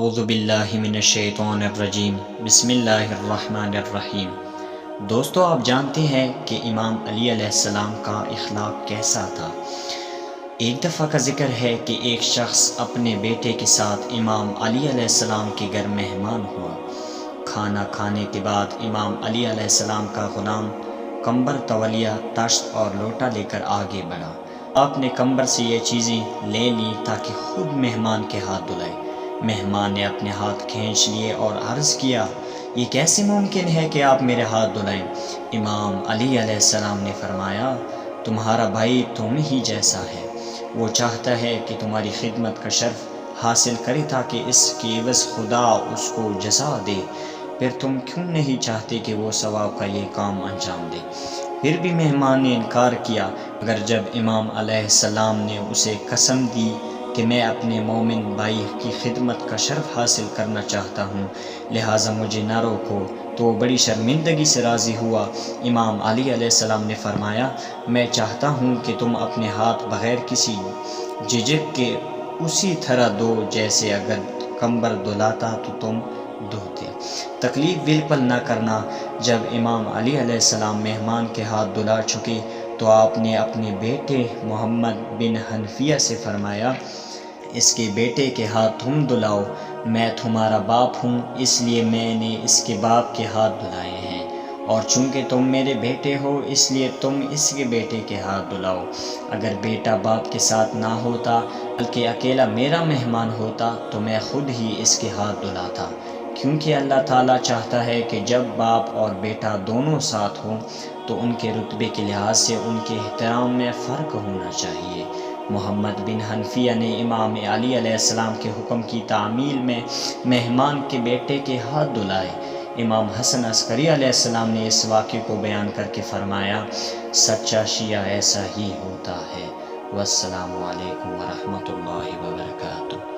اعوذ باللہ من الشیطان الرجیم بسم اللہ الرحمن الرحیم۔ دوستو، آپ جانتے ہیں کہ امام علی علیہ السلام کا اخلاق کیسا تھا۔ ایک دفعہ کا ذکر ہے کہ ایک شخص اپنے بیٹے کے ساتھ امام علی علیہ السلام کے گھر مہمان ہوا۔ کھانا کھانے کے بعد امام علی علیہ السلام کا غلام کمبر، تولیہ، تشت اور لوٹا لے کر آگے بڑھا۔ آپ نے کمبر سے یہ چیزیں لے لی تاکہ خود مہمان کے ہاتھ دھلائے۔ مہمان نے اپنے ہاتھ کھینچ لیے اور عرض کیا، یہ کیسے ممکن ہے کہ آپ میرے ہاتھ دھلائیں؟ امام علی علیہ السلام نے فرمایا، تمہارا بھائی تم ہی جیسا ہے، وہ چاہتا ہے کہ تمہاری خدمت کا شرف حاصل کرے تاکہ اس کی عوض خدا اس کو جزا دے، پھر تم کیوں نہیں چاہتے کہ وہ ثواب کا یہ کام انجام دے؟ پھر بھی مہمان نے انکار کیا، مگر جب امام علیہ السلام نے اسے قسم دی کہ میں اپنے مومن بھائی کی خدمت کا شرف حاصل کرنا چاہتا ہوں، لہٰذا مجھے نہ روکو، تو وہ بڑی شرمندگی سے راضی ہوا۔ امام علی علیہ السلام نے فرمایا، میں چاہتا ہوں کہ تم اپنے ہاتھ بغیر کسی جھجک کے اسی طرح دو جیسے اگر کمبر دھلاتا تو تم دھوتے۔ تکلیف بالکل نہ کرنا۔ جب امام علی علیہ السلام مہمان کے ہاتھ دھلا چکے تو آپ نے اپنے بیٹے محمد بن حنفیہ سے فرمایا، اس کے بیٹے کے ہاتھ تم دھلاؤ، میں تمہارا باپ ہوں اس لیے میں نے اس کے باپ کے ہاتھ دھلائے ہیں، اور چونکہ تم میرے بیٹے ہو اس لیے تم اس کے بیٹے کے ہاتھ دھلاؤ۔ اگر بیٹا باپ کے ساتھ نہ ہوتا بلکہ اکیلا میرا مہمان ہوتا تو میں خود ہی اس کے ہاتھ دھلاتا، کیونکہ اللہ تعالیٰ چاہتا ہے کہ جب باپ اور بیٹا دونوں ساتھ ہوں تو ان کے رتبے کے لحاظ سے ان کے احترام میں فرق ہونا چاہیے۔ محمد بن حنفیہ نے امام علی علیہ السلام کے حکم کی تعمیل میں مہمان کے بیٹے کے ہاتھ دھلائے۔ امام حسن عسکری علیہ السلام نے اس واقعے کو بیان کر کے فرمایا، سچا شیعہ ایسا ہی ہوتا ہے۔ والسلام علیکم ورحمۃ اللہ وبرکاتہ۔